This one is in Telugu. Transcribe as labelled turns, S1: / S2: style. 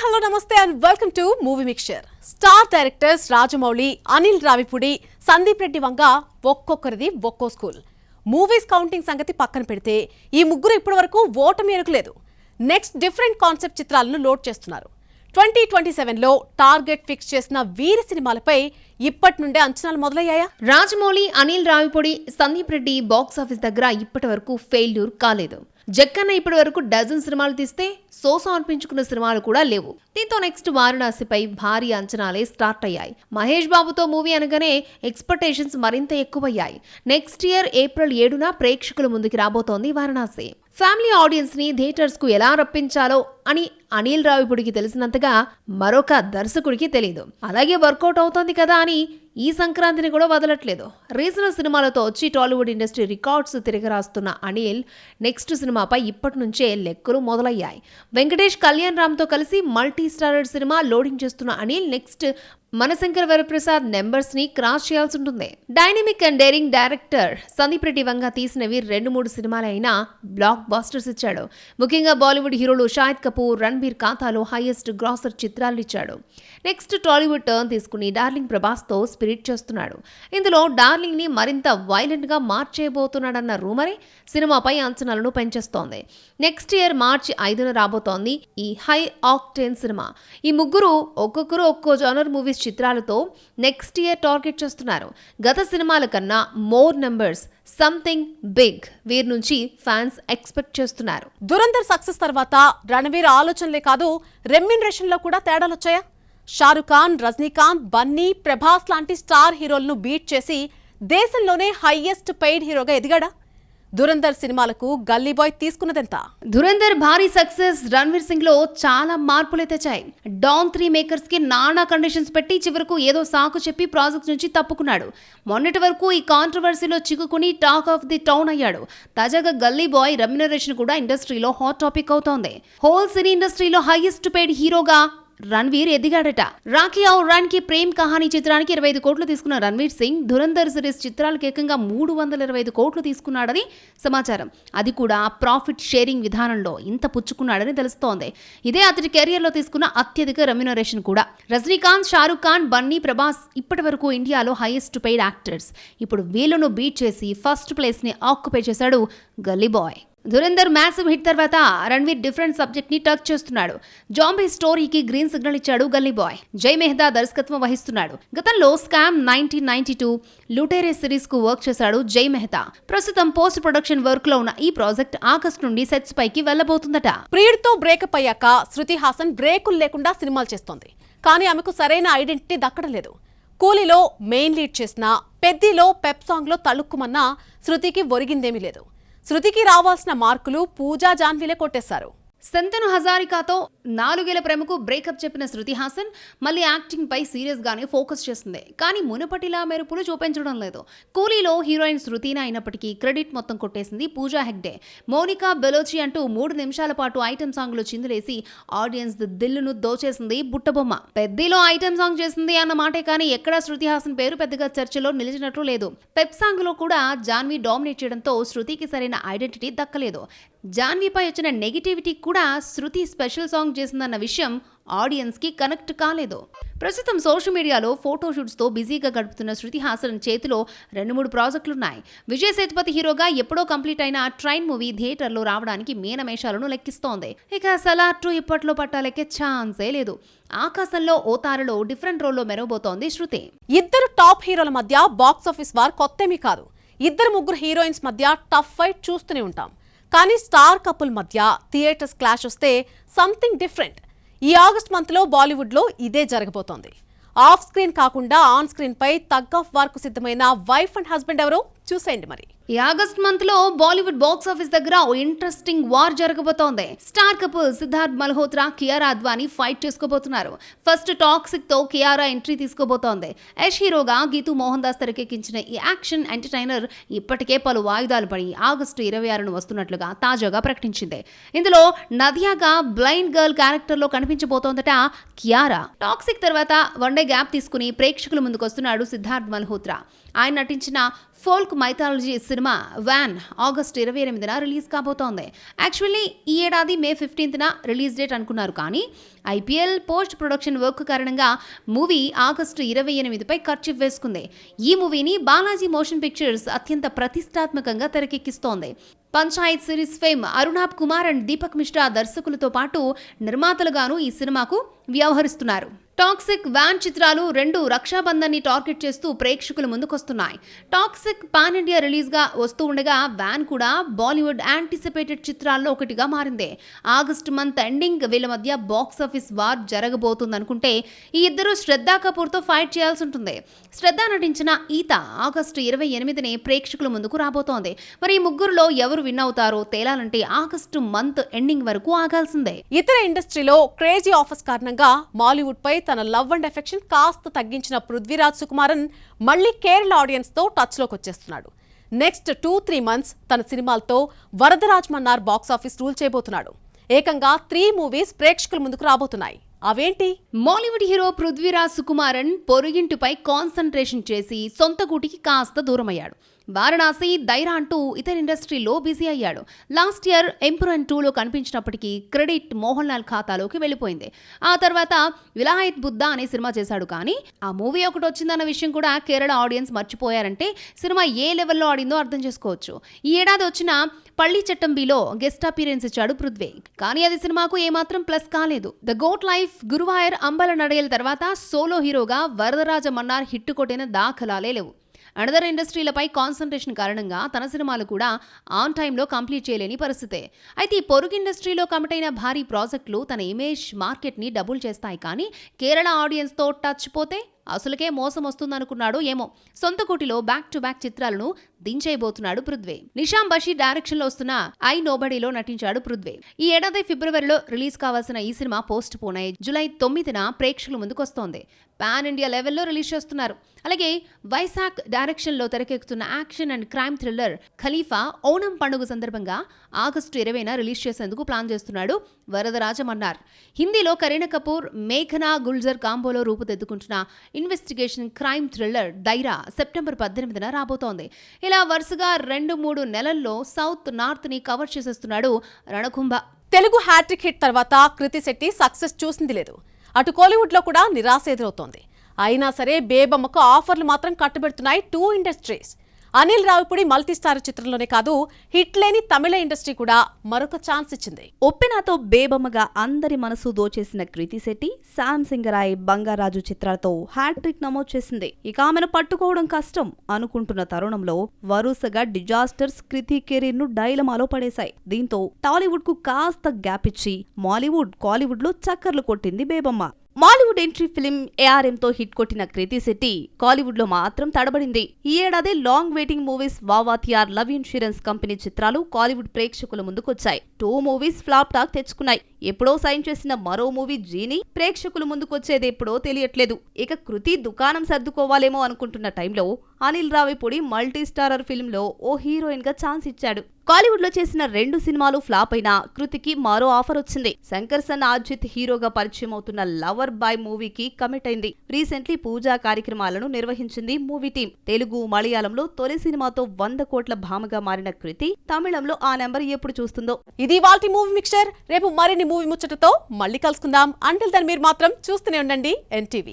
S1: Hello namaste and welcome to movie mixture. Star directors Rajamouli, Anil Ravipudi, Sandeep Reddy Vanga ఒక్కొక్కరిది ఒక్కో స్కూల్. మూవీస్ కౌంటింగ్ సంగతి పక్కన పెడితే ఈ ముగ్గురు ఇప్పటి వరకు ఓటమి ఎరుగలేదు. నెక్స్ట్ డిఫరెంట్ కాన్సెప్ట్ చిత్రాలను లోడ్ చేస్తున్నారు. 2027లో టార్గెట్ ఫిక్స్ చేసిన వీరి సినిమాలపై ఇప్పటి నుండే అంచనాలు మొదలయ్యాయా?
S2: రాజమౌళి, అనిల్ రావిపూడి, సందీప్ రెడ్డి బాక్స్ ఆఫీస్ దగ్గర ఇప్పటి వరకు ఫెయిల్యూర్ కాలేదు. జక్కన్న ఇప్పటి వరకు డజన్ సినిమాలు తీస్తే సోసో అనిపించుకున్న సినిమాలు కూడా లేవు. దీంతో నెక్స్ట్ వారణాసిపై భారీ అంచనాలే స్టార్ట్ అయ్యాయి. మహేష్ బాబుతో మూవీ అనగానే ఎక్స్పెక్టేషన్స్ మరింత ఎక్కువయ్యాయి. నెక్స్ట్ ఇయర్ ఏప్రిల్ 7న ప్రేక్షకుల ముందుకి రాబోతోంది వారణాసి. ఫ్యామిలీ ఆడియన్స్ ని థియేటర్స్ కు ఎలా రప్పించాలో అని అనిల్ రావిపూడికి తెలిసినంతగా మరొక దర్శకుడికి తెలీదు. అలాగే వర్కౌట్ అవుతోంది కదా అని ఈ సంక్రాంతిని కూడా వదలట్లేదు. రీజనల్ సినిమాలతో వచ్చి టాలీవుడ్ ఇండస్ట్రీ రికార్డ్స్ తిరగరాస్తున్న అనిల్ నెక్స్ట్ సినిమాపై ఇప్పటి నుంచే లెక్కలు మొదలయ్యాయి. వెంకటేష్, కళ్యాణ్ రామ్ తో కలిసి మల్టీ స్టారర్ సినిమా లోడింగ్ చేస్తున్న అనిల్ నెక్స్ట్ మనశంకర్ వరప్రసాద్ నెంబర్స్ ని క్రాస్ చేయాల్సి ఉంటుంది. Dynamic and daring director Sandeep Reddy Vanga తీసినవి 2-3 సినిమాలైనా బ్లాక్ బాస్టర్స్ ఇచ్చాడు. ముఖ్యంగా బాలీవుడ్ హీరోలు షాహిద్ కపూర్, రణబీర్ ఖాతాలో హైయెస్ట్ గ్రాసర్ చిత్రాలు ఇచ్చాడు. నెక్స్ట్ టాలీవుడ్ టర్న్ తీసుకుని డార్లింగ్ ప్రభాస్ తో స్పిరిట్ చేస్తున్నాడు. ఇందులో డార్లింగ్ ని మరింత వైలెంట్ గా మార్చేయబోతున్నాడన్న రూమరే సినిమాపై అంచనాలను పెంచేస్తోంది. నెక్స్ట్ ఇయర్ మార్చి 5న రాబోతోంది ఈ హై ఆక్టేన్ సినిమా. ఈ ముగ్గురు ఒక్కొక్కరు ఒక్కో జానర్ మూవీస్ చిత్రాలతో నెక్స్ట్ ఇయర్ టార్గెట్ చేస్తున్నారు. గత సినిమాల కన్నా మోర్ నంబర్స్, సంథింగ్ బిగ్ వీరి నుంచి ఫ్యాన్స్ ఎక్స్పెక్ట్ చేస్తున్నారు.
S1: దురంధర్ సక్సెస్ తర్వాత రణవీర్ ఆలోచనలే కాదు రెమ్యునరేషన్ లో కూడా తేడాలొచ్చాయా? షారుఖ్ ఖాన్, రజనీకాంత్, బన్నీ, ప్రభాస్ లాంటి స్టార్ హీరోలను బీట్ చేసి దేశంలోనే హైయెస్ట్ పెయిడ్ హీరోగా ఎదిగాడా? దురంధర్ సినిమాలకు గల్లీ బాయ్ తీసుకున్నదెంత?
S2: దురంధర్ భారీ సక్సెస్ రణ్వీర్ సింగ్ లో చాలా మార్పులు తెచ్చాయి. డాన్ 3 మేకర్స్ కి నానా కండిషన్స్ పెట్టి చివరకు ఏదో సాకు చెప్పి ప్రాజెక్ట్ నుంచి తప్పుకున్నాడు. మొన్నటి వరకు ఈ కాంట్రవర్సీలో చిక్కుకుని టాక్ ఆఫ్ ది టౌన్ అయ్యాడు. తాజాగా గల్లీ బాయ్ రెమ్యునరేషన్ కూడా ఇండస్ట్రీలో హాట్ టాపిక్ అవుతోంది. హోల్ సినీ ఇండస్ట్రీలో హైయెస్ట్ పెయిడ్ హీరోగా రణ్వీర్ ఎదిగాడట. రాఖీ ఔర్ రాన్ కి ప్రేమ్ కహానీ చిత్రానికి 25 కోట్లు తీసుకున్న రణ్వీర్ సింగ్ దురంధర్ సిరీస్ చిత్రాలకు ఏకంగా 325 కోట్లు తీసుకున్నాడని సమాచారం. అది కూడా ప్రాఫిట్ షేరింగ్ విధానంలో ఇంత పుచ్చుకున్నాడని తెలుస్తోంది. ఇదే అతడి కెరియర్ లో తీసుకున్న అత్యధిక రెమ్యునరేషన్ కూడా. రజనీకాంత్, షారుఖ్ ఖాన్, బన్నీ, ప్రభాస్ ఇప్పటి వరకు ఇండియాలో హైయెస్ట్ పెయిడ్ యాక్టర్స్. ఇప్పుడు వీళ్ళను బీట్ చేసి ఫస్ట్ ప్లేస్ ని ఆక్యుపై చేశాడు గల్లీ బాయ్. దురంధర్ మ్యాసివ్ హిట్ తర్వాత రణ్వీర్ డిఫరెంట్ సబ్జెక్ట్ ని టచ్ చేస్తున్నాడు. జాంబీ స్టోరీకి గ్రీన్ సిగ్నల్ ఇచ్చాడు గల్లీ బాయ్. జై మెహతా దర్శకత్వం వహిస్తున్నాడు. గతంలో స్కామ్ 1992, లుటేరే సిరీస్ కు వర్క్ చేశాడు జై మెహతా. ప్రస్తుతం పోస్ట్ ప్రొడక్షన్ వర్క్ లో ఉన్న ఈ ప్రాజెక్ట్ ఆగస్టు నుండి సెట్స్ పైకి వెళ్లబోతుందట.
S1: ప్రియుడితో బ్రేకప్ అయ్యాక శృతి హాసన్ బ్రేకులు లేకుండా సినిమాలు చేస్తోంది. కానీ ఆమెకు సరైన ఐడెంటిటీ దక్కడం లేదు. కూలీలో మెయిన్ లీడ్ చేసిన, పెద్దిలో పెప్ సాంగ్ లో తళుక్కుమన్నా శృతికి ఒరిగిందేమీ లేదు. శృతికి రావాల్సిన మార్కులు పూజా జాన్వీలే కొట్టేశారు.
S2: శంతను హజారికాతో 4 ఏళ్ల ప్రేమకు బ్రేకప్ చెప్పిన శృతి హాసన్ మళ్ళీ యాక్టింగ్ పై సీరియస్ గానే ఫోకస్ చేస్తుంది. కానీ మునుపటిలా మెరుపులు చూపించడం లేదు. కూలీలో హీరోయిన్ శృతిని అయినప్పటికీ క్రెడిట్ మొత్తం కొట్టేసింది పూజా హెగ్డే. మోనికా బెలోచి అంటూ 3 నిమిషాల పాటు ఐటెం సాంగ్ లో చిందులేసి ఆడియన్స్ దిల్లును దోచేసింది బుట్టబొమ్మ. పెద్దిలో ఐటెం సాంగ్ చేసింది అన్న మాటే కానీ ఎక్కడా శృతి హాసన్ పేరు పెద్దగా చర్చలో నిలిచినట్లు లేదు. పెప్ సాంగ్ లో కూడా జాన్వీ డామినేట్ చేయడంతో శృతికి సరైన ఐడెంటిటీ దక్కలేదు. జాన్వీపై వచ్చిన నెగిటివిటీ కూడా శృతి స్పెషల్ సాంగ్ చేసిందన్న విషయం ఆడియన్స్ కి కనెక్ట్ కాలేదు. ప్రస్తుతం సోషల్ మీడియాలో ఫోటోషూట్స్ తో బిజీగా గడుపుతున్న శృతి హాసన్ చేతిలో 2-3 ప్రాజెక్టులున్నాయి. విజయ్ సేతుపతి హీరోగా ఎప్పుడో కంప్లీట్ అయిన ట్రైన్ మూవీ థియేటర్లో రావడానికి మీనమేషాలను లెక్కిస్తోంది. ఇక సలార్ 2 ఇప్పట్లో పట్టాలెక్కే ఛాన్సే లేదు. ఆకాశంలో ఓ తారలో డిఫరెంట్ రోల్లో మెరవబోతోంది శృతి.
S1: ఇద్దరు టాప్ హీరోల మధ్య బాక్స్ ఆఫీస్ వార్ కొత్తేమీ కాదు. 2-3 హీరోయిన్స్ మధ్య టఫ్ ఫైట్ చూస్తూనే ఉంటాం. కానీ స్టార్ కపుల్ మధ్య థియేటర్స్ క్లాష్ వస్తే సంథింగ్ డిఫరెంట్. ఈ ఆగస్ట్ మంత్ లో బాలీవుడ్ లో ఇదే జరగబోతోంది. ఆఫ్ స్క్రీన్ కాకుండా ఆన్ స్క్రీన్ పై తగ్ ఆఫ్ వార్ కు సిద్ధమైన వైఫ్ అండ్ హస్బెండ్ ఎవరో చూసేయండి మరి.
S2: ఈ ఆగస్ట్ మంత్ లో బాలీవుడ్ బాక్స్ ఆఫీస్ దగ్గర ఓ ఇంట్రెస్టింగ్ వార్ జరగబోతోంది. Star couple Siddharth Malhotra, Kiara Advani fight చేసుకోబోతున్నారు. ఫస్ట్ టాక్సిక్ తో కియారా ఎంట్రీ తీసుకోబోతోంది. యష్ హీరోగా గీతూ మోహన్ దాస్ తెరకెక్కించిన ఈ యాక్షన్ ఎంటర్టైనర్ ఇప్పటికే పలు వాయిదాలు పడి ఆగస్టు 26న వస్తున్నట్లుగా తాజాగా ప్రకటించింది. ఇందులో నదియాగా బ్లైండ్ గర్ల్ క్యారెక్టర్ లో కనిపించబోతోందట కియారా. టాక్సిక్ తర్వాత వన్ డే గ్యాప్ తీసుకుని ప్రేక్షకుల ముందుకు వస్తున్నాడు సిద్ధార్థ్ మల్హోత్రా. ఆయన నటించిన folk mythology cinema Vvan August 28న రిలీజ్ కాబోతోంది. యాక్చువల్లీ ఈ ఏడాది మే 15న రిలీజ్ డేట్ అనుకున్నారు, కానీ ఐపీఎల్ పోస్ట్ ప్రొడక్షన్ వర్క్ కారణంగా మూవీ ఆగస్టు 28పై ఖర్చు వేసుకుంది. ఈ మూవీని బాలాజీ మోషన్ పిక్చర్స్ అత్యంత ప్రతిష్టాత్మకంగా తెరకెక్కిస్తోంది. Panchayat series fame Arunabh Kumar and Deepak Mishra దర్శకులతో పాటు నిర్మాతలుగాను ఈ సినిమాకు వ్యవహరిస్తున్నారు. టాక్సిక్, వ్యాన్ చిత్రాలు రెండు రక్షాబంధన్ని టార్గెట్ చేస్తూ ప్రేక్షకుల ముందుకొస్తున్నాయి. టాక్సిక్ పాన్ ఇండియా రిలీజ్ గా వస్తూ ఉండగా వ్యాన్ కూడా బాలీవుడ్ యాంటిసిపేటెడ్ చిత్రాల్లో ఒకటిగా మారింది. ఆగస్టు మంత్ ఎండింగ్ వీళ్ళ మధ్య బాక్స్ ఆఫీస్ వార్ జరగబోతుందనుకుంటే ఈ ఇద్దరు శ్రద్ధా కపూర్ తో ఫైట్ చేయాల్సి ఉంటుంది. శ్రద్ధ నటించిన ఈత ఆగస్టు 28నే ప్రేక్షకుల ముందుకు రాబోతోంది. మరి ఈ ముగ్గురులో ఎవరు విన్ అవుతారో తేలాలంటే ఆగస్టు మంత్ ఎండింగ్ వరకు ఆగాల్సిందే.
S1: ఇతర ఇండస్ట్రీలో క్రేజీ ఆఫర్స్ కారణంగా మాలీవుడ్ పై తన లవ్ అండ్ ఎఫెక్షన్ కాస్త తగ్గించిన పృథ్వీరాజ్ సుకుమారన్ మళ్లీ కేరళ ఆడియన్స్ తో టచ్ లోకి వచ్చేస్తున్నాడు. నెక్స్ట్ 2-3 మంత్స్ తన సినిమాలతో Varadaraj Mannar box office rule చేయబోతున్నాడు. ఏకంగా 3 మూవీస్ ప్రేక్షకుల ముందుకు రాబోతున్నాయి. అవేంటి?
S2: మాలీవుడ్ హీరో పృథ్వీరాజ్ సుకుమారన్ పొరుగింటిపై కాన్సంట్రేషన్ చేసి సొంత గూటికి కాస్త దూరమయ్యాడు. వారణాసి, దైరా అంటూ ఇతర ఇండస్ట్రీలో బిజీ అయ్యాడు. లాస్ట్ ఇయర్ ఎంపురన్ 2లో కనిపించినప్పటికీ క్రెడిట్ మోహన్ లాల్ ఖాతాలోకి వెళ్ళిపోయింది. ఆ తర్వాత విలాయత్ బుద్ధ అనే సినిమా చేశాడు, కానీ ఆ మూవీ ఒకటి వచ్చిందన్న విషయం కూడా కేరళ ఆడియన్స్ మర్చిపోయారంటే సినిమా ఏ లెవెల్లో ఆడిందో అర్థం చేసుకోవచ్చు. ఈ ఏడాది వచ్చిన పళ్ళి చట్టంబిలో గెస్ట్ అపీరెన్స్ ఇచ్చాడు పృథ్వీ, కానీ అది సినిమాకు ఏమాత్రం ప్లస్ కాలేదు. The goat life, Guruvayur, Ambala నడయల తర్వాత సోలో హీరోగా వరదరాజ మన్నార్ హిట్ కొట్టిన దాఖలాలే లేవు. అనదర్ ఇండస్ట్రీలపై కాన్సంట్రేషన్ కారణంగా తన సినిమాలు కూడా ఆన్ టైంలో కంప్లీట్ చేయలేని పరిస్థితే. అయితే ఈ పొరుగు ఇండస్ట్రీలో కమిట్ అయిన భారీ ప్రాజెక్టులు తన ఇమేజ్ మార్కెట్ని డబుల్ చేస్తాయి, కానీ కేరళ ఆడియన్స్తో టచ్ పోతే అసలుకే మోసం వస్తుందనుకున్నాడు ఏమో. సొంత కోటిలో బ్యాక్ టు బ్యాక్ చిత్రాలను దించేయబోతున్నాడు పృథ్వీ. నిషాం బషీర్ డైరెక్షన్ లో వస్తున్న ఐ నోబడీలో నటించాడు పృథ్వీ. ఈ ఏడాది ఫిబ్రవరిలో రిలీజ్ కావాల్సిన ఈ సినిమా పోస్ట్ పోన్ అయి జూలై 9న ప్రేక్షకుల ముందుకొస్తోంది. పాన్ ఇండియా లెవెల్లో రిలీజ్ చేస్తున్నారు. అలాగే వైశాఖ్ డైరెక్షన్ లో తెరకెక్కుతున్న action and crime thriller Khalifa Onam పండుగ సందర్భంగా ఆగస్టు 20న రిలీజ్ చేసేందుకు ప్లాన్ చేస్తున్నాడు వరదరాజ మన్నార్. హిందీలో కరీనా కపూర్, మేఘనా గుల్జర్ కాంబోలో రూపుదిద్దుకుంటున్న investigation crime thriller Daayra September 18న రాబోతోంది. ఇలా వరుసగా 2-3 నెలల్లో సౌత్ నార్త్ ని కవర్ చేసేస్తున్నాడు రణకుంభ.
S1: తెలుగు హ్యాట్రిక్ హిట్ తర్వాత కృతి శెట్టి సక్సెస్ చూసింది లేదు. అటు కోలీవుడ్ లో కూడా నిరాశ ఎదురవుతోంది. అయినా సరే బేబమ్మకు ఆఫర్లు మాత్రం కట్టుబెడుతున్నాయి 2 ఇండస్ట్రీస్. అనిల్ రావిపూడి మల్టీస్టార్ చిత్రంలోనే కాదు, హిట్ లేని తమిళ ఇండస్ట్రీ కూడా మరొక ఛాన్స్ ఇచ్చింది.
S3: ఒప్పెనాతో బేబమ్మగా అందరి మనసు దోచేసిన కృతి శెట్టి శామ్ సింగరాయ్, బంగారాజు చిత్రాలతో హ్యాట్రిక్ నమోదు చేసింది. ఇక ఆమెను పట్టుకోవడం కష్టం అనుకుంటున్న తరుణంలో వరుసగా డిజాస్టర్స్ కృతి కెరీర్ ను డైలమాలో పడేశాయి. దీంతో టాలీవుడ్ కు కాస్త గ్యాప్ ఇచ్చి మాలీవుడ్, కాలీవుడ్ లో చక్కర్లు కొట్టింది Bebamma. Mollywood entry film ARM తో హిట్ కొట్టిన కృతి శెట్టి కాలీవుడ్ లో మాత్రం తడబడింది. ఈ ఏడాది long waiting movies Vaa Vaathiyaar, love insurance company చిత్రాలు కాలీవుడ్ ప్రేక్షకుల ముందుకొచ్చాయి. 2 మూవీస్ ఫ్లాప్ టాక్ తెచ్చుకున్నాయి. ఎప్పుడో సైన్ చేసిన మరో మూవీ జీని ప్రేక్షకుల ముందుకొచ్చేది ఎప్పుడో తెలియట్లేదు. ఇక కృతి దుకాణం సర్దుకోవాలేమో అనుకుంటున్న టైంలో Anil Ravipudi multi starrer film లో ఓ హీరోయిన్ గా ఛాన్స్ ఇచ్చాడు. కాలీవుడ్ లో చేసిన 2 సినిమాలు ఫ్లాప్ అయినా కృతికి మరో ఆఫర్ వచ్చింది. శంకర్ సన్ అజిత్ హీరోగా పరిచయం అవుతున్న లవర్ బాయ్ మూవీకి కమిట్ అయింది. రీసెంట్లీ పూజా కార్యక్రమాలను నిర్వహించింది మూవీ టీం. తెలుగు, మలయాళంలో తొలి సినిమాతో 100 కోట్ల భామగా మారిన కృతి తమిళంలో ఆ నెంబర్ ఎప్పుడు చూస్తుందో.
S1: ఇది వాల్టి మూవీ మిక్చర్. రేపు మరిన్ని మూవీ ముచ్చటతో మళ్ళీ కలుసుకుందాం. అంటిల్ దెన్ మీరు మాత్రం చూస్తూనే ఉండండి NTV.